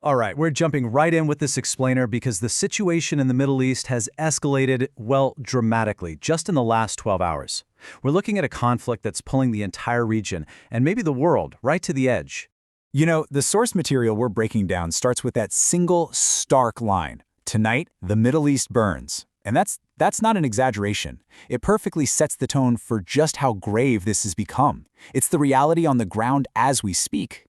All right, we're jumping right in with this explainer because the situation in the Middle East has escalated, well, dramatically, just in the last 12 hours. We're looking at a conflict that's pulling the entire region, and maybe the world, right to the edge. You know, the source material we're breaking down starts with that single, stark line. Tonight, the Middle East burns. And that's not an exaggeration. It perfectly sets the tone for just how grave this has become. It's the reality on the ground as we speak.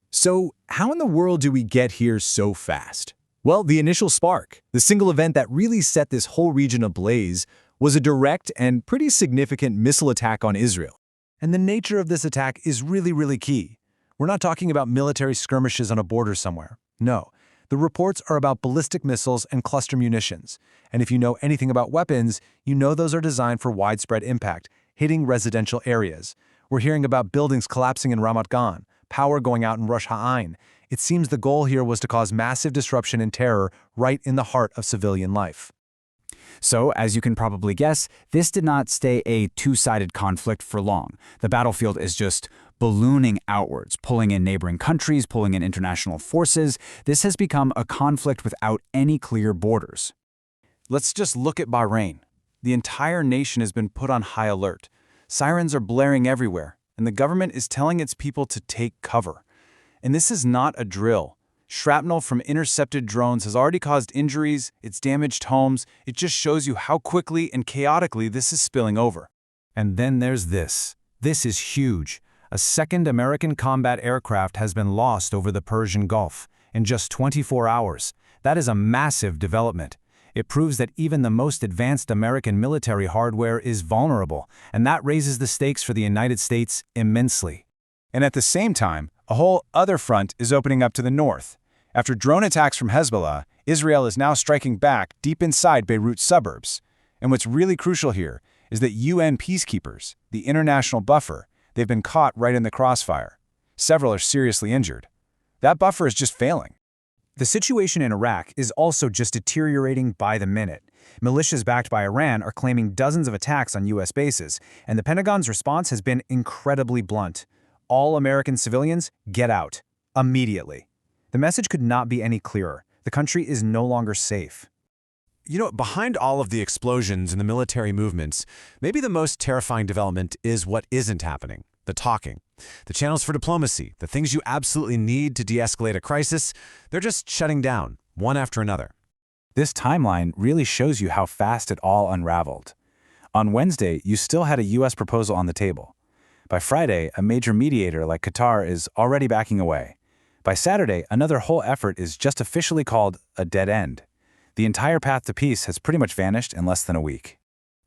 So, how in the world do we get here so fast? Well, the initial spark, the single event that really set this whole region ablaze, was a direct and pretty significant missile attack on Israel. And the nature of this attack is really key. We're not talking about military skirmishes on a border somewhere. No, the reports are about ballistic missiles and cluster munitions. And if you know anything about weapons, you know those are designed for widespread impact, hitting residential areas. We're hearing about buildings collapsing in Ramat Gan, power going out in Rosh Ha'ain. It seems the goal here was to cause massive disruption and terror right in the heart of civilian life. So, as you can probably guess, this did not stay a two-sided conflict for long. The battlefield is just ballooning outwards, pulling in neighboring countries, pulling in international forces. This has become a conflict without any clear borders. Let's just look at Bahrain. The entire nation has been put on high alert. Sirens are blaring everywhere, and the government is telling its people to take cover. And this is not a drill. Shrapnel from intercepted drones has already caused injuries, it's damaged homes. It just shows you how quickly and chaotically this is spilling over. And then there's this. This is huge. A second American combat aircraft has been lost over the Persian Gulf in just 24 hours. That is a massive development. It proves that even the most advanced American military hardware is vulnerable, and that raises the stakes for the United States immensely. And at the same time, a whole other front is opening up to the north. After drone attacks from Hezbollah, Israel is now striking back deep inside Beirut suburbs. And what's really crucial here is that UN peacekeepers, the international buffer, they've been caught right in the crossfire. Several are seriously injured. That buffer is just failing. The situation in Iraq is also just deteriorating by the minute. Militias backed by Iran are claiming dozens of attacks on U.S. bases, and the Pentagon's response has been incredibly blunt. All American civilians, get out. Immediately. The message could not be any clearer. The country is no longer safe. You know, behind all of the explosions and the military movements, maybe the most terrifying development is what isn't happening, the talking. The channels for diplomacy, the things you absolutely need to de-escalate a crisis, they're just shutting down, one after another. This timeline really shows you how fast it all unraveled. On Wednesday, you still had a U.S. proposal on the table. By Friday, a major mediator like Qatar is already backing away. By Saturday, another whole effort is just officially called a dead end. The entire path to peace has pretty much vanished in less than a week.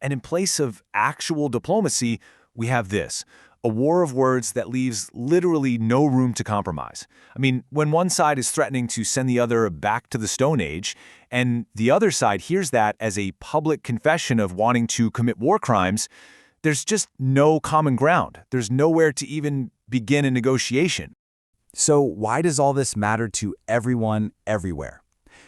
And in place of actual diplomacy, we have this, a war of words that leaves literally no room to compromise. I mean, when one side is threatening to send the other back to the Stone Age, and the other side hears that as a public confession of wanting to commit war crimes, there's just no common ground. There's nowhere to even begin a negotiation. So why does all this matter to everyone, everywhere?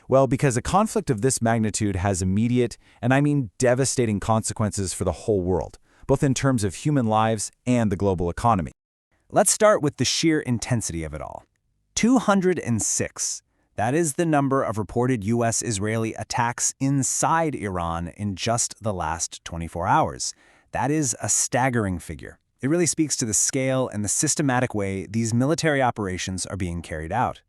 Well, because a conflict of this magnitude has immediate, and I mean devastating consequences for the whole world, both in terms of human lives and the global economy. Let's start with the sheer intensity of it all. 206. That is the number of reported U.S.-Israeli attacks inside Iran in just the last 24 hours. That is a staggering figure. It really speaks to the scale and the systematic way these military operations are being carried out.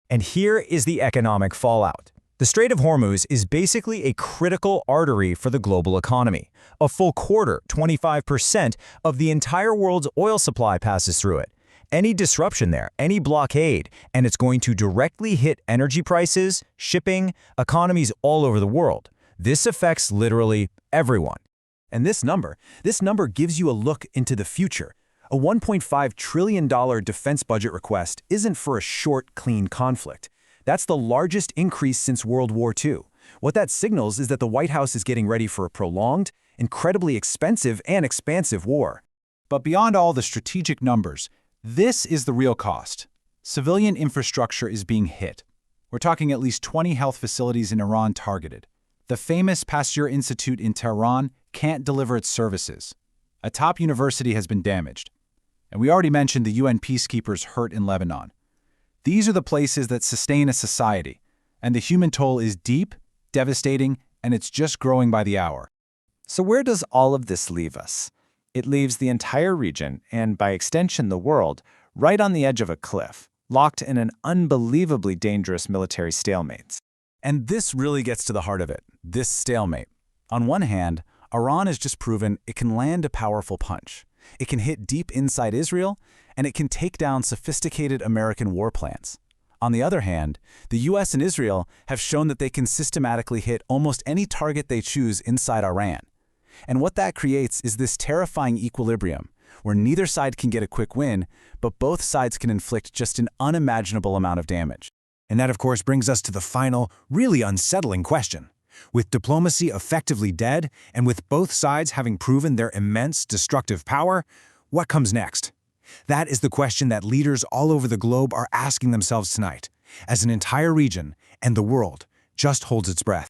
And here is the economic fallout. The Strait of Hormuz is basically a critical artery for the global economy. A full quarter, 25%, of the entire world's oil supply passes through it. Any disruption there, any blockade, and it's going to directly hit energy prices, shipping, economies all over the world. This affects literally everyone. And this number gives you a look into the future. A $1.5 trillion defense budget request isn't for a short, clean conflict. That's the largest increase since World War II. What that signals is that the White House is getting ready for a prolonged, incredibly expensive and expansive war. But beyond all the strategic numbers, this is the real cost. Civilian infrastructure is being hit. We're talking at least 20 health facilities in Iran targeted. The famous Pasteur Institute in Tehran can't deliver its services. A top university has been damaged. And we already mentioned the UN peacekeepers hurt in Lebanon. These are the places that sustain a society, and the human toll is deep, devastating, and it's just growing by the hour. So where does all of this leave us? It leaves the entire region, and by extension the world, right on the edge of a cliff, locked in an unbelievably dangerous military stalemate. And this really gets to the heart of it, this stalemate. On one hand, Iran has just proven it can land a powerful punch. It can hit deep inside Israel, and it can take down sophisticated American warplanes. On the other hand, the US and Israel have shown that they can systematically hit almost any target they choose inside Iran. And what that creates is this terrifying equilibrium, where neither side can get a quick win, but both sides can inflict just an unimaginable amount of damage. And that, of course, brings us to the final, really unsettling question. With diplomacy effectively dead, and with both sides having proven their immense destructive power, what comes next? That is the question that leaders all over the globe are asking themselves tonight, as an entire region and the world just holds its breath.